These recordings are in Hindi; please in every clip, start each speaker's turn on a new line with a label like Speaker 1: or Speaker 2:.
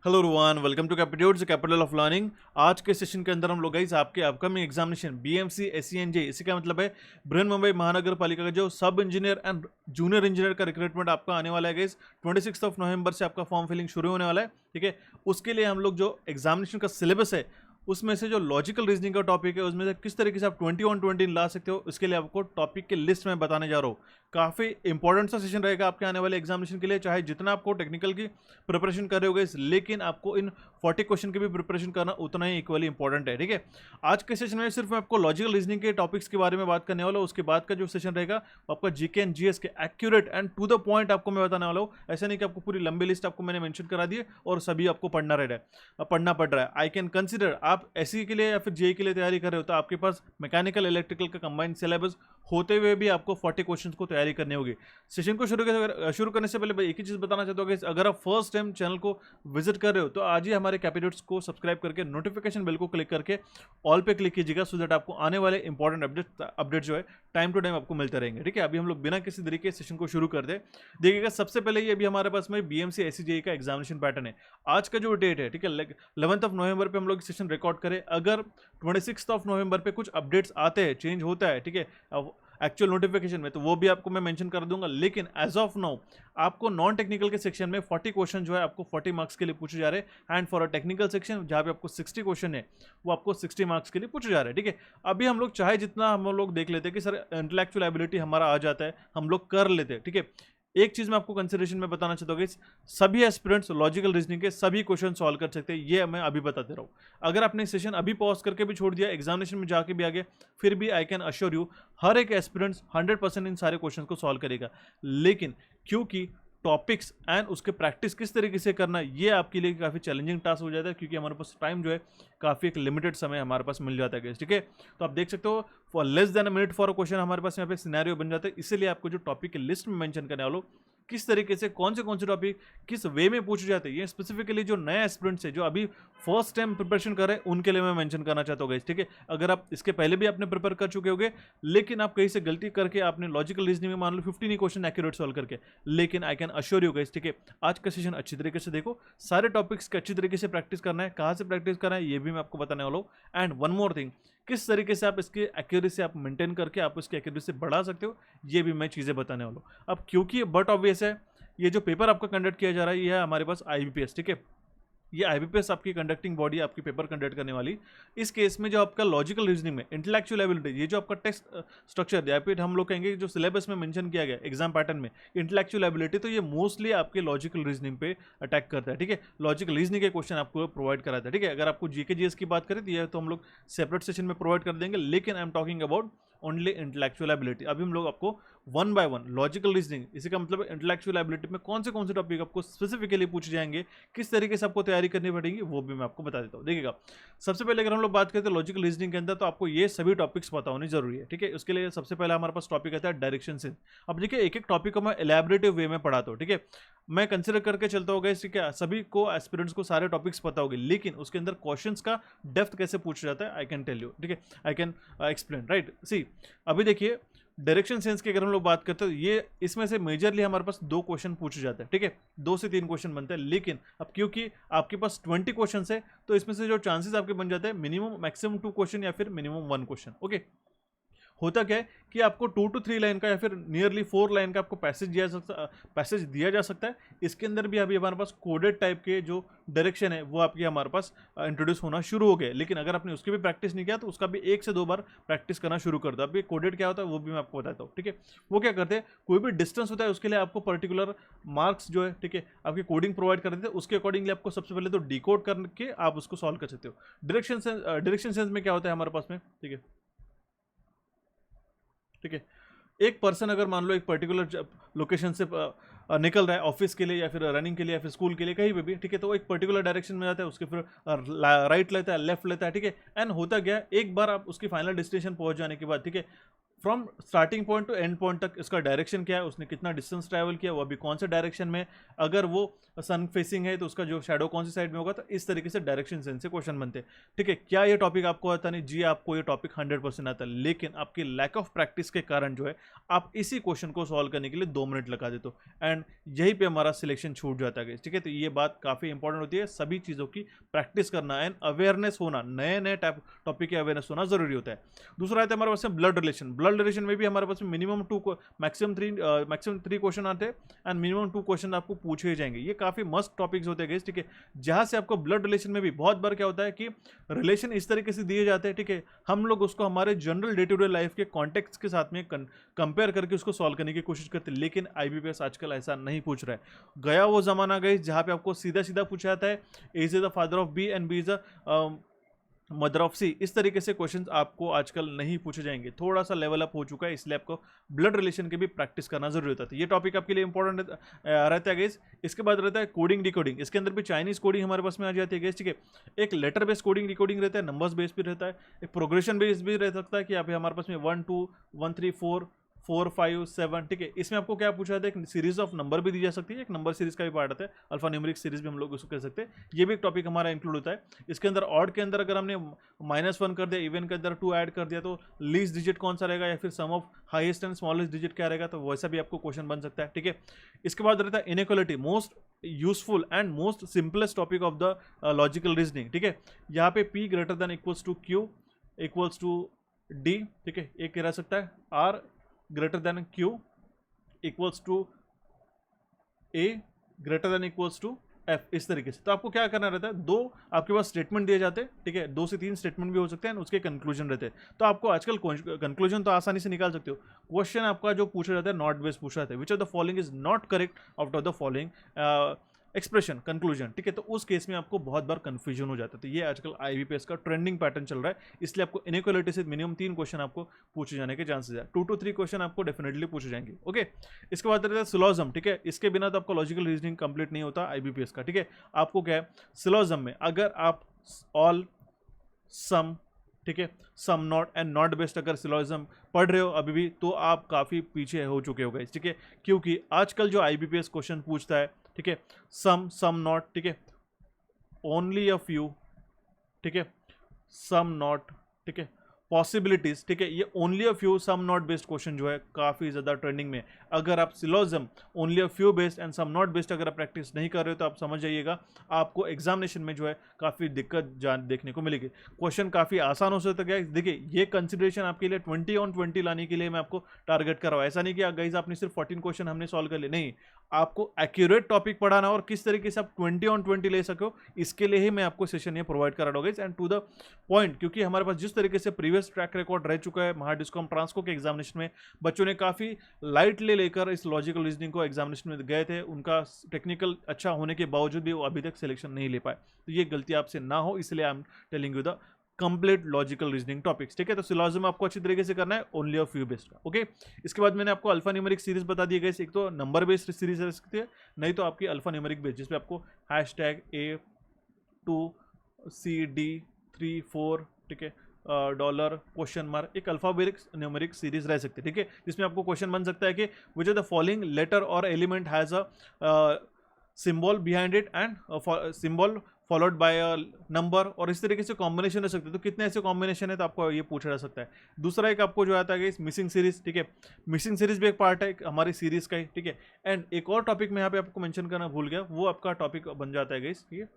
Speaker 1: Hello everyone, welcome to Capitudes capital of learning. आज के सेशन के अंदर हम लोग गाइस आपके अपकमिंग एग्जामिनेशन बीएमसी एसईएनजे, इसी का मतलब है बृहन महानगर पालिका का जो सब इंजीनियर एंड जूनियर इंजीनियर का रिक्रूटमेंट आपका आने वाला है गाइस 26 नवंबर से आपका फॉर्म फिलिंग शुरू होने वाला है। ठीक है, उसके लिए हम लोग जो एग्जामिनेशन का सिलेबस है उसमें से जो लॉजिकल रीजनिंग का टॉपिक है उसमें से किस तरीके से आप 21-20 ला सकते हो, इसके लिए आपको टॉपिक के लिस्ट में बताने जा रहा हूँ। काफ़ी इंपॉर्टेंट सा सेशन रहेगा आपके आने वाले एग्जामिनेशन के लिए, चाहे जितना आपको टेक्निकल की प्रिपरेशन कर रहे होगे, लेकिन आपको इन 40 क्वेश्चन की भी प्रिपरेशन करना उतना ही इक्वली इंपॉर्टेंट है। ठीक है, आज के सेशन में सिर्फ मैं आपको लॉजिकल रीजनिंग के टॉपिक्स के बारे में बात करने वाला हूँ। उसके बाद का जो सेशन रहेगा आपका जीके एंड जीएस के accurate and to the point आपको मैं बताने वाला हूँ। ऐसा नहीं कि आपको पूरी लंबी लिस्ट आपको मैंने मेंशन करा दी है और सभी आपको पढ़ना पड़ रहा है। आई कैन कंसिडर आप एसई के लिए या फिर जेई के लिए तैयारी कर रहे हो तो आपके पास मैकेनिकल इलेक्ट्रिकल का कंबाइंड सिलेबस होते हुए भी आपको 40 क्वेश्चंस को तैयारी करनी होगी। सेशन को शुरू करने से पहले एक ही चीज़ बताना चाहता हूँ कि अगर आप फर्स्ट टाइम चैनल को विजिट कर रहे हो तो आज ही हमारे कैपिट्यूड्स को सब्सक्राइब करके नोटिफिकेशन बेल को क्लिक करके ऑल पे क्लिक कीजिएगा, सो दैट आपको आने वाले इंपॉर्टेंट अपडेट जो है टाइम टू टाइम आपको मिलते रहेंगे। ठीक है, अभी हम लोग बिना किसी तरीके सेशन को शुरू कर दे। देखिएगा, सबसे पहले ये अभी हमारे पास में बीएमसी एसईजेई का एग्जामिनेशन पैटर्न है। आज का जो डेट है, ठीक है, 11 नवंबर पे हम लोग सेशन रिकॉर्ड करें। अगर 26 नवंबर पे कुछ अपडेट्स आते हैं, चेंज होता है, ठीक है, एक्चुअल नोटिफिकेशन में, तो वो भी आपको मैं मेंशन कर दूंगा। लेकिन एज ऑफ नाउ आपको नॉन टेक्निकल के सेक्शन में 40 क्वेश्चन जो है आपको 40 मार्क्स के लिए पूछे जा रहे हैं, and for a technical section जहाँ पे आपको 60 क्वेश्चन है वो आपको 60 मार्क्स के लिए पूछे जा रहे हैं। ठीक है, अभी हम लोग चाहे जितना हम लोग देख लेते हैं कि सर इंटेलेक्चुअल एबिलिटी हमारा आ जाता है, हम लोग कर लेते हैं। ठीक है, एक चीज मैं आपको कंसिडरेशन में बताना चाहता हूँ कि सभी एस्पिरेंट्स लॉजिकल रीजनिंग के सभी क्वेश्चन सॉल्व कर सकते हैं, ये मैं अभी बता दे रहा हूँ। अगर आपने सेशन अभी पॉज करके भी छोड़ दिया, एग्जामिनेशन में जाके भी आगे, फिर भी आई कैन अश्योर यू हर एक एस्पिरेंट्स 100% इन सारे क्वेश्चन को सॉल्व करेगा। लेकिन क्योंकि टॉपिक्स एंड उसके प्रैक्टिस किस तरीके से करना, ये आपके लिए काफ़ी चैलेंजिंग टास्क हो जाता है, क्योंकि हमारे पास टाइम जो है काफ़ी एक लिमिटेड समय हमारे पास मिल जाता है। ठीक है, तो आप देख सकते हो for less than a minute for a question हमारे पास यहाँ पे सिनेरियो बन जाता है। इसीलिए आपको जो टॉपिक की लिस्ट में मेंशन करने वालों किस तरीके से कौन से टॉपिक किस वे में पूछे जाते हैं, ये स्पेसिफिकली जो नए एस्पिरेंट्स है जो अभी फर्स्ट टाइम प्रिपरेशन कर रहे हैं उनके लिए मैं मेंशन करना चाहता हूँ। ठीक है, अगर आप इसके पहले भी आपने प्रिपेयर कर चुके होंगे, लेकिन आप कहीं से गलती करके आपने लॉजिकल रीजनिंग में मान लो 15 क्वेश्चन एक्यूरेट सॉल्व करके, लेकिन I can assure you guys, ठीक है, आज का सेशन अच्छी तरीके से देखो, सारे टॉपिक्स के अच्छी तरीके से प्रैक्टिस करना है। कहाँ से प्रैक्टिस करना है ये भी मैं आपको बताने वाला हूँ। एंड वन मोर थिंग, किस तरीके से आप इसकी एक्यूरेसी आप मेंटेन करके आप इसकी एक्यूरेसी बढ़ा सकते हो, ये भी मैं चीज़ें बताने वाला हूँ। अब क्योंकि बट ऑब्वियस है, ये जो पेपर आपका कंडक्ट किया जा रहा है ये है हमारे पास आईबीपीएस। ठीक है, ये आईबीपीएस आपकी कंडक्टिंग बॉडी आपकी पेपर कंडक्ट करने वाली। इस केस में जो आपका लॉजिकल रीजनिंग में इंटेलेक्चुअल एबिलिटी, ये जो आपका टेक्स्ट स्ट्रक्चर या फिर हम लोग कहेंगे जो सिलेबस में मेंशन किया गया एग्जाम पैटर्न में इंटेलेक्चुअल एबिलिटी, तो ये मोस्टली आपके लॉजिकल रीजनिंग पे अटैक करता है। ठीक है, लॉजिकल रीजनिंग के क्वेश्चन आपको प्रोवाइड कराता है। ठीक है, अगर आपको जीके जीएस की बात करें तो ये तो हम लोग सेपरेट सेशन में प्रोवाइड कर देंगे, लेकिन I am talking about only intellectual ability. अभी हम लोग आपको one by one logical reasoning, इसी का मतलब इंटेलेक्चुअल एबिलिटी में कौन से टॉपिक आपको स्पेसिफिकली पूछे जाएंगे, किस तरीके से आपको तैयारी करनी पड़ेगी, वो भी मैं आपको बता देता हूँ। देखिएगा, सबसे पहले अगर हम लोग बात करते हैं लॉजिकल रीजनिंग के अंदर, तो आपको ये सभी टॉपिक्स पता होने जरूरी है। ठीक है, उसके लिए सबसे पहले हमारे पास टॉपिक आता है डायरेक्शन सेंस। अब देखिए, एक एक टॉपिक को मैं एलैबोरेटिव वे में पढ़ाता हूँ। ठीक है, मैं कंसिडर करके चलता होगा, ठीक है, सभी को एस्पिरेंट्स को सारे टॉपिक्स पता होंगे, लेकिन उसके अंदर क्वेश्चंस का डेप्थ कैसे पूछा जाता है आई कैन टेल यू। ठीक है, I can explain, right. See, अभी देखिए डायरेक्शन सेंस की अगर हम लोग बात करते हैं, ये इसमें से मेजरली हमारे पास 2 क्वेश्चन पूछे जाते हैं। ठीक है, 2 से 3 क्वेश्चन बनते हैं, लेकिन अब क्योंकि आपके पास 20 क्वेश्चन है तो इसमें से जो चांसेस आपके बन जाते हैं मिनिमम मैक्सिमम 2 क्वेश्चन या फिर मिनिमम 1 क्वेश्चन। ओके, होता क्या है कि आपको 2 to 3 लाइन का या फिर नियरली 4 लाइन का आपको पैसेज दिया जा सकता है। इसके अंदर भी अभी हमारे पास कोडेड टाइप के जो डायरेक्शन है वो आपके हमारे पास इंट्रोड्यूस होना शुरू हो गए, लेकिन अगर आपने उसकी भी प्रैक्टिस नहीं किया तो उसका भी 1 से 2 बार प्रैक्टिस करना शुरू कर दो। अभी कोडेड क्या होता है वो भी मैं आपको बताता हूँ। ठीक है, वो क्या करते हैं, कोई भी डिस्टेंस होता है उसके लिए आपको पर्टिकुलर मार्क्स जो है, ठीक है, आपकी कोडिंग प्रोवाइड कर देते हैं, उसके अकॉर्डिंगली आपको सबसे पहले तो डिकोड करके आप उसको सॉल्व कर सकते हो। डायरेक्शन सेंस में क्या होता है हमारे पास में, ठीक है, ठीक है, एक पर्सन अगर मान लो एक पर्टिकुलर लोकेशन से निकल रहा है ऑफिस के लिए या फिर रनिंग के लिए या फिर स्कूल के लिए, कहीं पे भी, ठीक है, तो एक पर्टिकुलर डायरेक्शन में जाता है, उसके फिर राइट लेता है, लेफ्ट लेता है। ठीक है, एंड होता गया एक बार आप उसकी फाइनल डेस्टिनेशन पहुंच जाने के बाद, ठीक है, from starting point two and point तक इसका डायरेक्शन क्या है, उसने कितना डिस्टेंस ट्रैवल किया, वो अभी कौन से डायरेक्शन में, अगर वो सन फेसिंग है तो उसका जो शैडो कौन सी साइड में होगा, तो इस तरीके से डायरेक्शन सेंस से क्वेश्चन बनते हैं। ठीक है, क्या ये टॉपिक आपको आता नहीं? जी आपको ये टॉपिक 100% आता है, लेकिन आपकी लैक ऑफ प्रैक्टिस के कारण जो है आप इसी क्वेश्चन को सॉल्व करने के लिए 2 मिनट लगा देते हो, एंड यहीं पे हमारा सिलेक्शन छूट जाता है। ठीक है, तो ये बात काफ़ी इंपॉर्टेंट होती है, सभी चीज़ों की प्रैक्टिस करना एंड अवेयरनेस होना, नए नए टॉपिक की अवेयरनेस होना जरूरी होता है। दूसरा आता है हमारे पास ब्लड रिलेशन। ब्लड रिलेशन में भी हमारे पास मिनिमम 2 मैक्सिमम 3 क्वेश्चन आते हैं एंड मिनिमम 2 क्वेश्चन आपको पूछे ही जाएंगे। ये काफ़ी मस्त टॉपिक्स होते हैं, ठीक है, जहाँ से आपको ब्लड रिलेशन में भी बहुत बार क्या होता है कि रिलेशन इस तरीके से दिए जाते हैं, ठीक है, हम लोग उसको हमारे general day to day life के कॉन्टेक्स्ट के साथ में कंपेयर करके उसको सॉल्व करने की कोशिश करते हैं, लेकिन आईबीपीएस आजकल ऐसा नहीं पूछ रहा है। गया वो जमाना गई जहाँ पे आपको सीधा सीधा पूछा जाता है A is the father of B and B is the mother of C. इस तरीके से क्वेश्चंस आपको आजकल नहीं पूछे जाएंगे, थोड़ा सा लेवल अप हो चुका है, इसलिए आपको ब्लड रिलेशन के भी प्रैक्टिस करना जरूरी होता है। ये टॉपिक आपके लिए इंपॉर्टेंट रहता है गाइस। इसके बाद रहता है कोडिंग डिकोडिंग। इसके अंदर भी चाइनीज कोडिंग हमारे पास में आ जाती है गाइस, ठीक है। एक लेटर बेस्ड कोडिंग डिकोडिंग रहता है, नंबर्स बेस्ड भी रहता है, एक प्रोग्रेशन बेस्ड भी रह सकता है कि आप हमारे पास में 1 2 1 3 4 4 5 7, ठीक है। इसमें आपको क्या पूछा जाता है, एक सीरीज ऑफ नंबर भी दी जा सकती है, एक नंबर सीरीज का भी पार्ट आता है, अल्फा न्यूमेरिक सीरीज भी हम लोग उसको कह सकते हैं। ये भी एक टॉपिक हमारा इंक्लूड होता है। इसके अंदर ऑड के अंदर अगर हमने -1 कर दिया, इवन के अंदर 2 ऐड कर दिया, तो लीस्ट डिजिट कौन सा रहेगा, या फिर sum of highest and smallest digit क्या रहेगा, तो वैसा भी आपको क्वेश्चन बन सकता है, ठीक है। इसके बाद रहता है inequality, most useful and most simplest topic of the logical reasoning, ठीक है। यहाँ पे P greater than equals to Q equals to D, ठीक है। एक रह सकता है R greater than Q equals to A greater than equals to F, इस तरीके से। तो आपको क्या करना रहता है, 2 आपके पास स्टेटमेंट दिए जाते हैं, ठीक है, 2 से 3 स्टेटमेंट भी हो सकते हैं, उसके कंक्लूजन रहते हैं। तो आपको आजकल कंक्लूजन तो आसानी से निकाल सकते हो। क्वेश्चन आपका जो पूछा जाता है नॉट बेस्ड पूछा जाता है, विच of the following is not correct out of the following expression conclusion, ठीक है। तो उस केस में आपको बहुत बार कंफ्यूजन हो जाता है। तो ये आजकल आईबीपीएस का ट्रेंडिंग पैटर्न चल रहा है, इसलिए आपको इनइक्वालिटी से मिनिमम 3 क्वेश्चन आपको पूछे जाने के चांसेस है, 2 to 3 क्वेश्चन आपको डेफिनेटली पूछे जाएंगे, ओके। इसके बाद रहता है सिलोजिज्म, ठीक है। इसके बिना तो आपका लॉजिकल रीजनिंग कंप्लीट नहीं होता आईबीपीएस का, ठीक है। आपको क्या है सिलोजिज्म में, अगर आप ऑल सम, ठीक है, some not and not based अगर सिलोजिज्म पढ़ रहे हो अभी भी, तो आप काफ़ी पीछे हो चुके हो गाइस, ठीक है। क्योंकि आजकल जो आईबीपीएस क्वेश्चन पूछता है, ठीक है, सम नॉट, ठीक है, ओनली अ फ्यू, ठीक है, सम नॉट, ठीक है, पॉसिबिलिटीज, ठीक है, ये only a few some not based question जो है काफ़ी ज़्यादा ट्रेंडिंग में। अगर आप syllogism only a few based and some not based अगर आप प्रैक्टिस नहीं कर रहे हो, तो आप समझ जाइएगा आपको एग्जामिनेशन में जो है काफ़ी दिक्कत देखने को मिलेगी। क्वेश्चन काफ़ी आसान हो सकता है। देखिए ये कंसिडरेशन आपके लिए 20 on 20 लाने के लिए मैं आपको टारगेट कर रहा हूँ। ऐसा नहीं कि गाइस आपने सिर्फ 14 क्वेश्चन हमने सॉल्व कर लिए, नहीं, आपको एक्यूरेट टॉपिक पढ़ाना और किस तरीके से आप 20 on 20 ले सको, इसके लिए ही मैं आपको सेशन ये प्रोवाइड कर रहा हूँ guys, and to the point. क्योंकि हमारे पास जिस तरीके से प्रीवियस ट्रैक रिकॉर्ड रह चुका है महाडिस्कॉम ट्रांसको के एग्जामिनेशन में, बच्चों ने काफ़ी लाइटली लेकर इस लॉजिकल रीजनिंग को एग्जामिनेशन में गए थे, उनका टेक्निकल अच्छा होने के बावजूद भी वो अभी तक सिलेक्शन नहीं ले पाए। तो ये गलती आपसे ना हो, इसलिए I am telling you the complete logical reasoning topics, ठीक है। तो सिलोजिज्म आपको अच्छी तरीके से करना है, ओनली अ फ्यू बेस्ड का, ओके। इसके बाद मैंने आपको अल्फा न्यूमेरिक सीरीज बता दी गई, एक तो नंबर बेस्ड सीरीज रह सकती है, नहीं तो आपकी अल्फा न्यूमेरिक बेस्ड, जिसपे आपको #A2CD34, ठीक है, डॉलर क्वेश्चन मार्क, एक अल्फाबेटिक न्यूमेरिक सीरीज रह सकती है, ठीक है, जिसमें आपको क्वेश्चन बन सकता है कि which of the following letter or element has a symbol behind it and symbol followed by a number, और इस तरीके से कॉम्बिनेशन रह सकते हैं। तो कितने ऐसे कॉम्बिनेशन है, तो आपको ये पूछा जा सकता है। दूसरा एक आपको जो आता है इस मिसिंग सीरीज, ठीक है, मिसिंग सीरीज भी एक पार्ट है हमारी सीरीज का ही, ठीक है। एंड एक और टॉपिक मैं यहाँ पे आपको मेंशन करना भूल गया, वो आपका टॉपिक बन जाता है गाइस, ठीक है।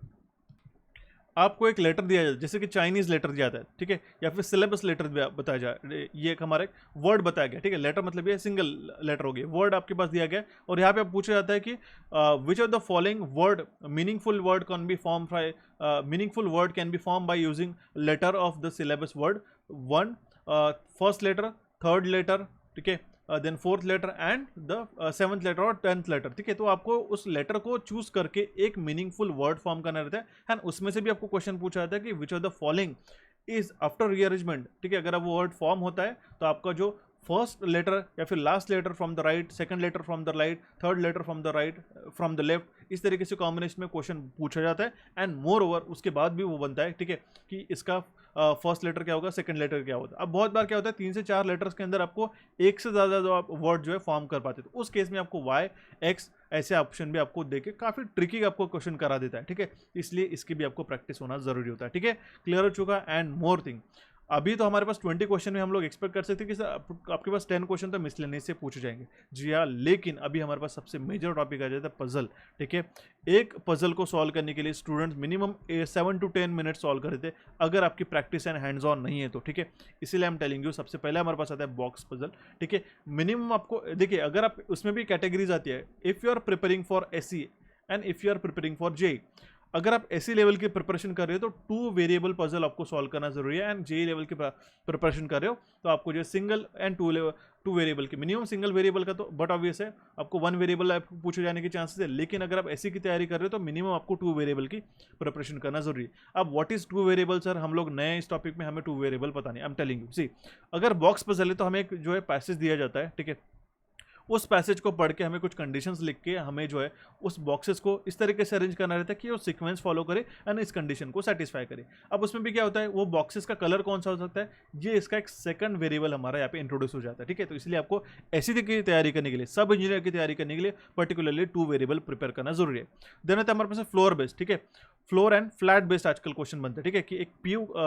Speaker 1: आपको एक लेटर दिया जाता है, जैसे कि चाइनीज लेटर दिया जाता है, ठीक है, या फिर सिलेबस लेटर बताया जाए, ये एक हमारा वर्ड बताया गया, ठीक है। लेटर मतलब ये सिंगल लेटर हो गया, वर्ड आपके पास दिया गया, और यहाँ पे आप पूछा जाता है कि which of the following word meaningful word can be form by using letter of the syllabus word, 1 first letter, third letter, ठीक है, then 4th letter and the 7th letter और 10th लेटर, ठीक है। तो आपको उस लेटर को चूज करके एक मीनिंगफुल वर्ड फॉर्म करना रहता है, एंड उसमें से भी आपको क्वेश्चन पूछा जाता है कि which of the following is after rearrangement, ठीक है। अगर अब वो वर्ड फॉर्म होता है तो आपका जो फर्स्ट लेटर या फिर last letter from the right, second letter from the right, third letter from the right, from the left, इस तरीके से कॉम्बिनेशन में क्वेश्चन पूछा जाता है। एंड मोर ओवर उसके बाद भी वो बनता है, ठीक है, कि इसका फर्स्ट लेटर क्या होगा, सेकंड लेटर क्या होता है। अब बहुत बार क्या होता है 3 से 4 लेटर्स के अंदर आपको एक से ज़्यादा जो आप वर्ड जो है फॉर्म कर पाते, तो उस केस में आपको वाई एक्स ऐसे ऑप्शन भी आपको देके काफ़ी ट्रिकी आपको क्वेश्चन करा देता है, ठीक है, इसलिए इसकी भी आपको प्रैक्टिस होना जरूरी होता है, ठीक है, क्लियर हो चुका। एंड मोर थिंग, अभी तो हमारे पास 20 क्वेश्चन में हम लोग एक्सपेक्ट कर सकते हैं कि सर आपके पास 10 क्वेश्चन तो मिसलेनियस से पूछे जाएंगे, जी हाँ, लेकिन अभी हमारे पास सबसे मेजर टॉपिक आ जाता है पजल, ठीक है। एक पजल को सॉल्व करने के लिए students minimum 7 to 10 minute solve कर देते हैं अगर आपकी प्रैक्टिस एंड हैंड्स ऑन नहीं है तो, ठीक है। इसीलिए हम टेलिंग यू, सबसे पहले हमारे पास आता है बॉक्स पजल, ठीक है। मिनिमम आपको देखिए, अगर आप उसमें भी कैटेगरीज आती है, if you are preparing for SE and if you are preparing for JE, अगर आप एसी लेवल की प्रिपरेशन कर रहे हो तो 2 वेरिएबल पजल आपको सॉल्व करना जरूरी है। एंड जेई लेवल की प्रिपरेशन कर रहे हो तो आपको जो सिंगल एंड 2 वेरिएबल की, मिनिमम सिंगल वेरिएबल का तो बट ऑब्वियस है आपको 1 वेरिएबल पूछे जाने के चांसेस है, लेकिन अगर आप एसी की तैयारी कर रहे हो तो मिनिमम आपको 2 वेरिएबल की प्रिपरेशन करना जरूरी है। अब व्हाट इज 2 वेरिएबल सर, हम लोग नए इस टॉपिक में, हमें 2 वेरिएबल पता नहीं, आई एम टेलिंग यू। सी, अगर बॉक्स पजल है तो हमें एक जो है पैसेज दिया जाता है, ठीक है, उस पैसेज को पढ़ के हमें कुछ कंडीशंस लिख के हमें जो है उस बॉक्सेस को इस तरीके से अरेंज करना रहता है कि वो सीक्वेंस फॉलो करे एंड इस कंडीशन को सेटिस्फाई करे। अब उसमें भी क्या होता है, वो बॉक्सेस का कलर कौन सा हो सकता है, ये इसका एक सेकंड वेरिएबल हमारा यहाँ पे इंट्रोड्यूस हो जाता है, ठीक है। तो इसलिए आपको एसी की तैयारी करने के लिए, सब इंजीनियर की तैयारी करने के लिए पर्टिकुलरली 2 वेरिएबल प्रिपेयर करना जरूरी है। देन आता है हमारे पास फ्लोर बेस्ड, ठीक है, फ्लोर एंड फ्लैट बेस्ड आजकल क्वेश्चन बनते हैं, ठीक है, कि एक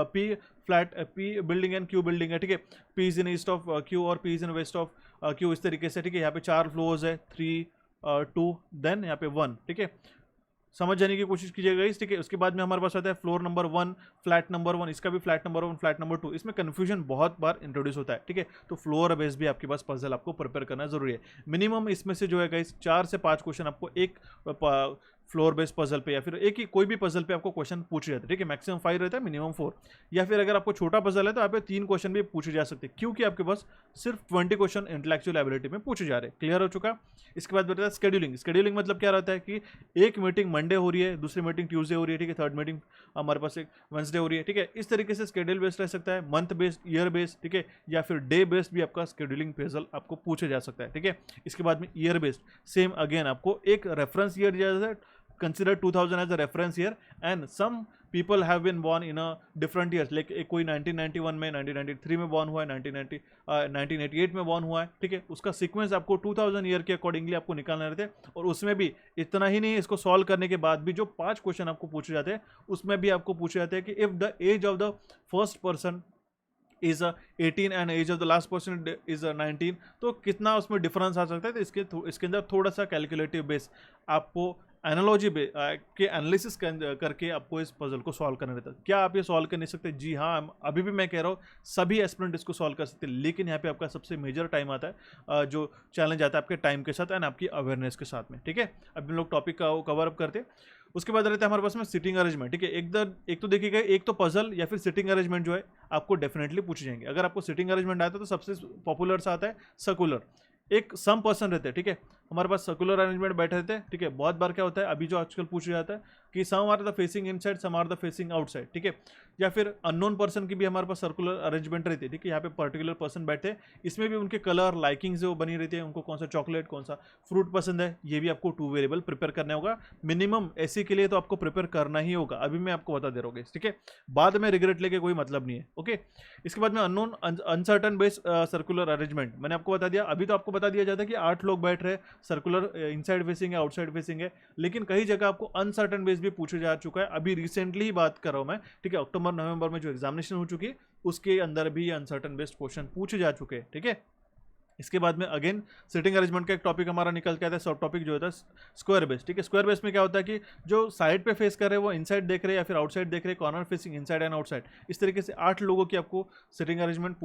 Speaker 1: P flat, P building and Q building है, ठीक है, P is in east of Q or P is in west of Q, इस तरीके से, ठीक है। यहाँ पे 4 फ्लोर्स है, 3 2 देन यहाँ पे 1, ठीक है, समझ जाने की कोशिश कीजिएगा इस, ठीक है। उसके बाद में हमारे पास आता है फ्लोर नंबर 1, फ्लैट नंबर 1, इसका भी फ्लैट नंबर 1, फ्लैट नंबर 2, इसमें कंफ्यूजन बहुत बार इंट्रोड्यूस होता है, ठीक है। तो फ्लोर बेस भी आपके पास पजल आपको प्रिपेयर करना जरूरी है। मिनिमम इसमें से जो है गाइस 4 से 5 क्वेश्चन आपको एक फ्लोर बेस्ड पजल पे या फिर एक ही कोई भी पजल पे आपको क्वेश्चन पूछे जाते हैं, ठीक है। मैक्सिमम 5 रहता है, मिनिमम 4, या फिर अगर आपको छोटा पजल है तो आप 3 क्वेश्चन भी पूछे जा सकते हैं, क्योंकि आपके पास सिर्फ 20 क्वेश्चन इंटेलेक्चुअल एबिलिटी में पूछे जा रहे हैं। क्लियर हो चुका। इसके बाद बताया स्केड्यूलिंग। स्केड्यूलिंग मतलब क्या रहता है कि एक मीटिंग मंडे हो रही है, दूसरी मीटिंग ट्यूसडे हो रही है, ठीक है, थर्ड मीटिंग हमारे पास एक वेंसडे हो रही है, ठीक है। इस तरीके से स्केड्यूल बेस्ड रह सकता है, मंथ बेस्ड, ईयर बेस्ड, ठीक है, या फिर डे बेस्ड भी आपका स्केड्यूलिंग पजल आपको पूछे जा सकता है, ठीक है। इसके बाद में ईयर बेस्ड, सेम अगेन आपको एक रेफरेंस ईयर दिया जाता है, consider 2000 as a reference year and some people have been born in a different years, like कोई 1991 में, 1993 में born हुआ है, 1988 में born हुआ है, ठीक है। उसका सीक्वेंस आपको 2000 ईयर के अकॉर्डिंगली आपको निकालना रहता है। और उसमें भी इतना ही नहीं, इसको सॉल्व करने के बाद भी जो 5 क्वेश्चन आपको पूछे जाते हैं उसमें भी आपको पूछे जाते हैं कि if the age of the first person is 18 and age of the last person is 19, तो कितना उसमें डिफरेंस आ सकता है। तो इसके अंदर थोड़ा सा कैलकुलेटिव बेस आपको एनालॉजी के एनालिसिस करके आपको इस पजल को सॉल्व करना रहता है। क्या आप ये सॉल्व कर नहीं सकते? जी हाँ, अभी भी मैं कह रहा हूँ सभी एस्पिरेंट इसको सॉल्व कर सकते हैं, लेकिन यहाँ पे आपका सबसे मेजर टाइम आता है, जो चैलेंज आता है आपके टाइम के साथ एंड आपकी अवेयरनेस के साथ में, ठीक है। अब हम लोग टॉपिक का कवर अप करते हैं। उसके बाद रहता है हमारे पास में सिटिंग अरेंजमेंट, ठीक है। एक तो देखिएगा, एक तो पजल या फिर सिटिंग अरेंजमेंट जो है आपको डेफिनेटली पूछे जाएंगे। अगर आपको सिटिंग अरेंजमेंट आता है तो सबसे पॉपुलर सा आता है सर्कुलर। एक सम पर्सन रहते हैं, ठीक है, हमारे पास सर्कुलर अरेंजमेंट बैठे रहते हैं, ठीक है। बहुत बार क्या होता है, अभी जो आजकल पूछा जाता है कि some are the facing inside, some are the facing outside, ठीक है। या फिर अननोन पर्सन की भी हमारे पास सर्कुलर अरेंजमेंट रहती है, ठीक है। यहाँ पे पर्टिकुलर पर्सन बैठे हैं, इसमें भी उनके कलर लाइकिंग जो बनी रहती है, उनको कौन सा चॉकलेट कौन सा फ्रूट पसंद है, ये भी आपको 2 वेरिएबल प्रिपेयर करना होगा। मिनिमम ऐसी के लिए तो आपको प्रिपेयर करना ही होगा, अभी मैं आपको बता दे रहा हूँ, ठीक है। बाद में रिग्रेट लेके कोई मतलब नहीं है, ओके। इसके बाद में unknown uncertain based circular arrangement, मैंने आपको बता दिया। अभी तो आपको बता दिया जाता है कि 8 लोग बैठ रहे हैं, सर्कुलर इनसाइड फेसिंग है, आउटसाइड फेसिंग है, लेकिन कई जगह आपको अनसर्टन बेस भी पूछे जा चुका है। अभी रिसेंटली ही बात कर रहा हूं मैं, ठीक है, अक्टूबर नवंबर में जो एग्जामिनेशन हो चुकी है उसके अंदर भी अनसर्टन बेस्ड क्वेश्चन पूछे जा चुके हैं, ठीक है। इसके बाद में अगेन सिटिंग अरेंजमेंट का एक टॉपिक हमारा निकल के आता है, सब टॉपिक जो होता है स्क्वायर बेस, ठीक है। स्क्वायर बेस में क्या होता है कि जो साइड पे फेस कर रहे हैं वो इनसाइड देख रहे हैं या फिर आउटसाइड देख रहे हैं, corner facing inside and outside, इस तरीके से 8 लोगों की आपको sitting arrangement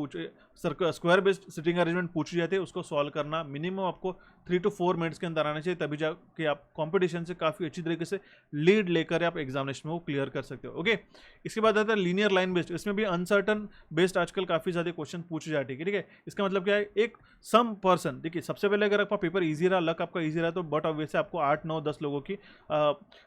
Speaker 1: square based sitting arrangement पूछी जाती है। उसको सॉल्व करना मिनिमम आपको 3 to 4 मिनट्स के अंदर आना चाहिए, तभी जाके आप कॉम्पिटिशन से काफ़ी अच्छी तरीके से लीड लेकर आप एग्जामिनेशन में क्लियर कर सकते हो, ओके। इसके बाद आता है लीनियर लाइन बेस्ड, इसमें भी अनसर्टन बेस्ड आजकल काफ़ी ज़्यादा क्वेश्चन पूछे जाते हैं, ठीक है। इसका मतलब क्या है, एक सम पर्सन, देखिए सबसे पहले अगर आपका पेपर इजी रहा, लक आपका इजी रहा, तो बट ऑब्वियसली आपको 8 9 10 लोगों की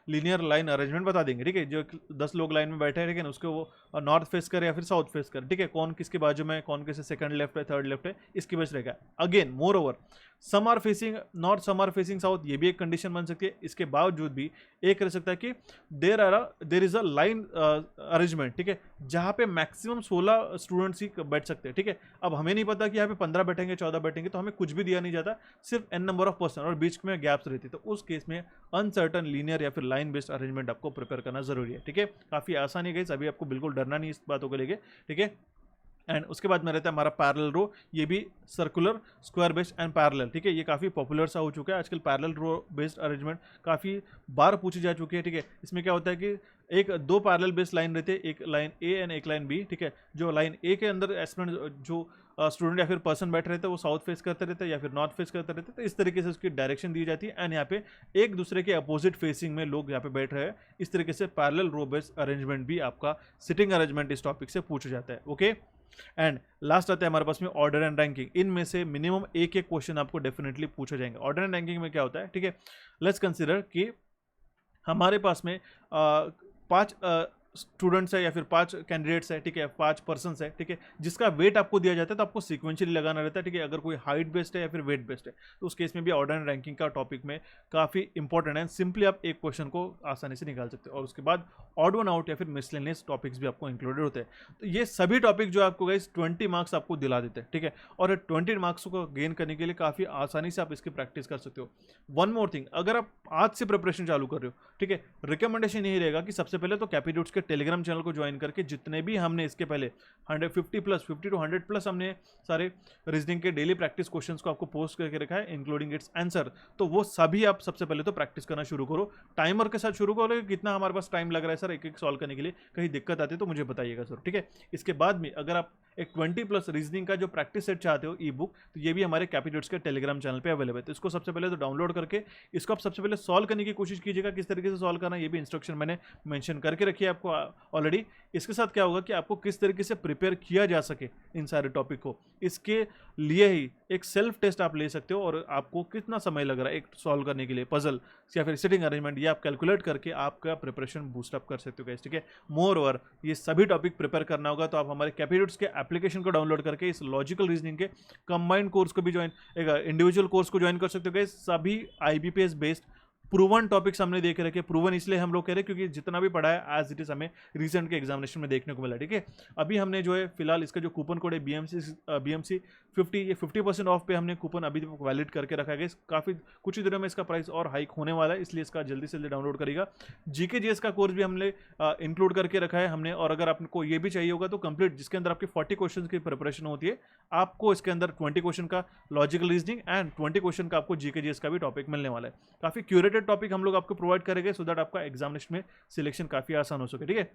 Speaker 1: लीनियर लाइन अरेंजमेंट बता देंगे, ठीक है, जो 10 लोग लाइन में बैठे हैं, ठीक है ना, उसके वो नॉर्थ फेस करे या फिर साउथ फेस करे, ठीक है, कौन किसके बाजू में, कौन किससे सेकंड लेफ्ट है, थर्ड लेफ्ट है, इसकी वजह से रहेगा। Again moreover some are facing north, some are facing south, ये भी एक कंडीशन बन सकती है। इसके बावजूद भी एक रह सकता है कि there is a line arrangement, ठीक है, जहां पे मैक्सिमम 16 स्टूडेंट्स ही बैठ सकते हैं, ठीक है। अब हमें नहीं पता कि यहाँ पे 15 बैठेंगे 14 बैठेंगे, तो हमें कुछ भी दिया नहीं जाता, सिर्फ एन नंबर ऑफ पर्सन और बीच में गैप्स रहती है, तो उस केस में अनसर्टन लीनियर या फिर लाइन बेस्ड अरेंजमेंट आपको प्रिपेयर करना जरूरी है, ठीक है। काफी आसानी है, अभी आपको बिल्कुल डरना नहीं इस बातों को लेके, ठीक है। एंड उसके बाद में रहता है हमारा पैरेलल रो, ये भी circular square based and parallel, ठीक है, ये काफ़ी पॉपुलर सा हो चुका है आजकल। पैरेलल रो बेस्ड अरेंजमेंट काफ़ी बार पूछी जा चुकी है, ठीक है। इसमें क्या होता है कि एक दो पैरेलल बेस्ड लाइन रहती है, एक लाइन ए एंड एक लाइन बी, ठीक है। जो लाइन ए के अंदर एस्पिरेंट जो स्टूडेंट या फिर पर्सन बैठ रहे थे वो साउथ फेस करते रहते हैं या फिर नॉर्थ फेस करते रहते हैं, तो इस तरीके से उसकी डायरेक्शन दी जाती है। एंड यहाँ पे एक दूसरे के अपोजिट फेसिंग में लोग यहाँ पे बैठ रहे हैं, इस तरीके से पैरेलल रो बेस्ड अरेंजमेंट भी आपका सिटिंग अरेंजमेंट इस टॉपिक से पूछा जाता है, ओके। एंड लास्ट आता है हमारे पास में ऑर्डर एंड रैंकिंग। इनमें से मिनिमम एक एक क्वेश्चन आपको डेफिनेटली पूछे जाएंगे। ऑर्डर एंड रैंकिंग में क्या होता है, ठीक है, लेट्स कंसीडर कि हमारे पास में 5 स्टूडेंट्स है या फिर 5 कैंडिडेट्स है, ठीक है, 5 पर्सन है, ठीक है, जिसका वेट आपको दिया जाता है, तो आपको सीक्वेंशियली लगाना रहता है, ठीक है। अगर कोई हाइट बेस्ड है या फिर वेट बेस्ड है, तो उस केस में भी ऑर्डर एंड रैंकिंग का टॉपिक में काफ़ी इंपॉर्टेंट है। सिंपली आप एक क्वेश्चन को आसानी से निकाल सकते हो। और उसके बाद ऑड वन आउट या फिर मिसलेनियस टॉपिक्स भी आपको इंक्लूडेड होते हैं। तो ये सभी टॉपिक जो आपको गाइस 20 मार्क्स आपको दिला देते हैं, ठीक है। और 20 मार्क्स को गेन करने के लिए काफ़ी आसानी से आप इसकी प्रैक्टिस कर सकते हो। वन मोर थिंग, अगर आप आज से प्रिपरेशन चालू कर रहे हो, ठीक है, रिकमेंडेशन यही रहेगा कि सबसे पहले तो कैपीट्यूड्स के टेलीग्राम चैनल को ज्वाइन करके जितने भी हमने इसके पहले 50 टू 100 प्लस हमने सारे रीजनिंग के डेली प्रैक्टिस क्वेश्चंस को आपको पोस्ट करके रखा है, इंक्लूडिंग इट्स आंसर, तो वो सभी आप सबसे पहले तो प्रैक्टिस करना शुरू करो। टाइमर के साथ शुरू करो, कितना हमारे पास टाइम लग रहा है सर एक एक सॉल्व करने के लिए, कहीं दिक्कत आती है तो मुझे बताइएगा सर, ठीक है। इसके बाद में अगर आप एक 20 प्लस रीजनिंग का जो प्रैक्टिस सेट चाहते हो ई बुक, तो ये भी हमारे कैपीट्यूड्स के टेलीग्राम चैनल पे अवेलेबल है। तो इसको सबसे पहले तो डाउनलोड करके इसको आप सबसे पहले सॉल्व करने की कोशिश कीजिएगा। किस तरीके से सॉल्व करना, ये भी इंस्ट्रक्शन मैंने मेंशन करके रखी है आपको ऑलरेडी। इसके साथ क्या होगा कि आपको किस तरीके से प्रिपेयर किया जा सके इन सारे टॉपिक को, इसके लिए ही एक सेल्फ टेस्ट आप ले सकते हो। और आपको कितना समय लग रहा है एक सॉल्व करने के लिए पजल या फिर सिटिंग अरेंजमेंट, ये आप कैलकुलेट करके आपका प्रिपरेशन बूस्टअप कर सकते हो गाइस, ठीक है। मोर ओवर ये सभी टॉपिक प्रिपेयर करना होगा तो आप हमारे कैपीट्यूड्स के एप्लीकेशन को डाउनलोड करके इस लॉजिकल रीजनिंग के कंबाइंड कोर्स को भी ज्वाइन, एक इंडिविजुअल कोर्स को ज्वाइन कर सकते हो गाइस। सभी IBPS बेस्ड प्रूवन टॉपिक्स हमने देखे रखे। प्रूवन इसलिए हम लोग कह रहे हैं क्योंकि जितना भी पढ़ा है एज इट इज हमें रिसेंट के एग्जामिनेशन में देखने को मिला, ठीक है। अभी हमने जो है फिलहाल इसका जो कूपन कोड है BMC 50, ये 50% ऑफ पे हमने कूपन अभी तक वैलिड करके रखा है। काफ़ी कुछ ही दिनों में इसका प्राइस और हाइक होने वाला है, इसलिए इसका जल्दी से जल्दी डाउनलोड करेगा। GKGS का कोर्स भी हमने इंक्लूड करके रखा है हमने। और अगर आपको ये भी चाहिए होगा तो कंप्लीट, जिसके अंदर आपकी 40 क्वेश्चन की प्रिपरेशन होती है, आपको इसके अंदर 20 क्वेश्चन का लॉजिकल रीजनिंग एंड 20 क्वेश्चन का आपको GKGS का भी टॉपिक मिलने वाला है। काफ़ी क्यूरेटेड टॉपिक हम लोग आपको प्रोवाइड करेंगे सो दैट आपका एग्जामिनेशन में सिलेक्शन काफ़ी आसान हो सके, ठीक है।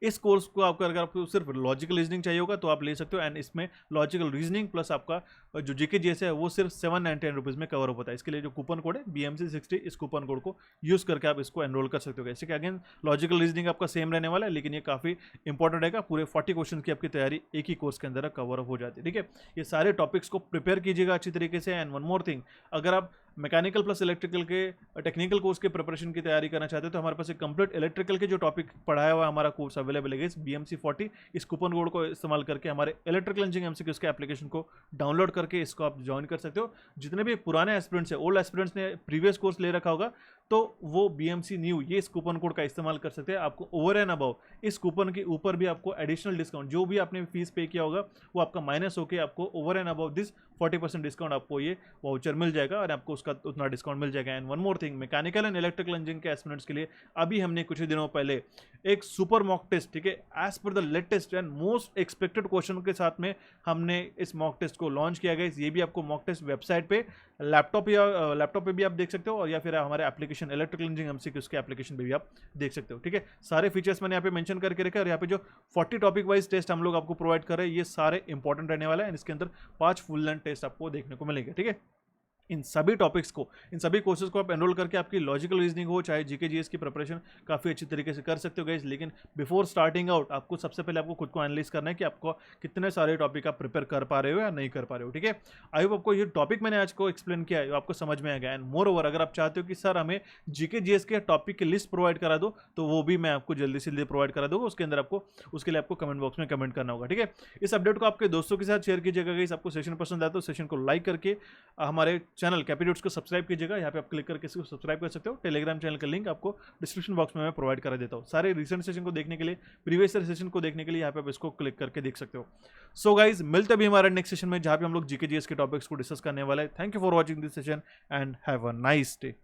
Speaker 1: इस कोर्स को आपको अगर आपको सिर्फ लॉजिकल रीजनिंग चाहिए होगा तो आप ले सकते हो। एंड इसमें लॉजिकल रीजनिंग प्लस आपका जो GKGS है वो सिर्फ 799 रुपीज़ में कवर अप होता है। इसके लिए जो कूपन कोड है BMC 60, इस कूपन कोड को यूज़ करके आप इसको एनरोल कर सकते हो। जैसे कि अगेन लॉजिकल रीजनिंग आपका सेम रहने वाला है, लेकिन ये काफ़ी इंपॉर्टेंट रहेगा। पूरे 40 क्वेश्चन की आपकी तैयारी एक ही कोर्स के अंदर कवर अप हो जाती है, ठीक है। ये सारे टॉपिक्स को प्रिपेयर कीजिएगा अच्छी तरीके से। एंड वन मोर थिंग, अगर आप मैकेनिकल प्लस इलेक्ट्रिकल के टेक्निकल कोर्स के प्रिपरेशन की तैयारी करना चाहते हो तो हमारे पास एक कंप्लीट इलेक्ट्रिकल के जो टॉपिक पढ़ाया हुआ हमारा कोर्स अवेलेबल है BMC 40। इस कूपन कोड को इस्तेमाल करके हमारे इलेक्ट्रिकल इंजीनियरिंग MCQs के एप्लीकेशन को डाउनलोड करके इसको आप ज्वाइन कर सकते हो। जितने भी पुराने एस्पिरेंट्स हैं, ओल्ड एस्पिरेंट्स ने प्रीवियस कोर्स ले रखा होगा तो वो BMC न्यू ये इस कूपन कोड का इस्तेमाल कर सकते हैं। आपको ओवर एंड अबव इस कूपन के ऊपर भी आपको एडिशनल डिस्काउंट, जो भी आपने फीस पे किया होगा वो आपका माइनस होकर आपको over and above this 40% discount आपको ये वाउचर मिल जाएगा और आपको उसका उतना डिस्काउंट मिल जाएगा। And one more thing, mechanical and electrical engineering के एस्पिरेंट्स के लिए अभी हमने कुछ ही दिनों पहले एक सुपर मॉक टेस्ट, ठीक है, as per the latest and most expected question के साथ में हमने इस मॉक टेस्ट को लॉन्च किया गया। ये भी आपको मॉक टेस्ट वेबसाइट पे लैपटॉप पे भी आप देख सकते हो और या फिर हमारे एप्लीकेशन इलेक्ट्रिकल इंजीनियरिंग MCQs के एप्लीकेशन पे भी आप देख सकते हो, ठीक है। सारे फीचर्स मैंने यहाँ पे मेंशन करके रखे और यहाँ पे जो 40 टॉपिक वाइज टेस्ट हम लोग आपको प्रोवाइड कर रहे हैं ये सारे इंपॉर्टेंट रहने वाला है। इसके अंदर 5 फुल लेंथ टेस्ट आपको देखने को मिलेंगे, ठीक है। इन सभी टॉपिक्स को, इन सभी कोर्सेज को आप एनरोल करके आपकी लॉजिकल रीजनिंग हो चाहे जीके जीएस की प्रिपरेशन काफ़ी अच्छी तरीके से कर सकते हो गाइस। लेकिन बिफोर स्टार्टिंग आउट आपको सबसे पहले आपको खुद को एनालाइज करना है कि आपको कितने सारे टॉपिक आप प्रिपेयर कर पा रहे हो या नहीं कर पा रहे हो, ठीक है। आई होप आपको ये टॉपिक मैंने आज को एक्सप्लेन किया है आपको समझ में आ गया। एंड मोर ओवर अगर आप चाहते हो कि सर हमें जीके जीएस के टॉपिक की लिस्ट प्रोवाइड करा दो, तो वो भी मैं आपको जल्दी से जल्दी प्रोवाइड करा दूंगा। उसके अंदर आपको, उसके लिए आपको कमेंट बॉक्स में कमेंट करना होगा, ठीक है। इस अपडेट को आपके दोस्तों के साथ शेयर कीजिएगा गाइस। आपको सेशन पसंद आया तो सेशन को लाइक करके हमारे चैनल कैपिट्यूड्स को सब्सक्राइब कीजिएगा। यहाँ पे आप क्लिक करके इसको सब्सक्राइब कर सकते हो। टेलीग्राम चैनल का लिंक आपको डिस्क्रिप्शन बॉक्स में मैं प्रोवाइड करा देता हूँ। सारे रिसेंट सेशन को देखने के लिए, प्रीवियस सेशन को देखने के लिए यहाँ पे आप इसको क्लिक करके देख सकते हो। सो गाइज मिलते भी हमारे नेक्स्ट सेशन में, जहाँ पे हम लोग जीके जीएस के टॉपिक्स को डिस्कस करने वाले हैं। Thank you for watching this session and have a nice day.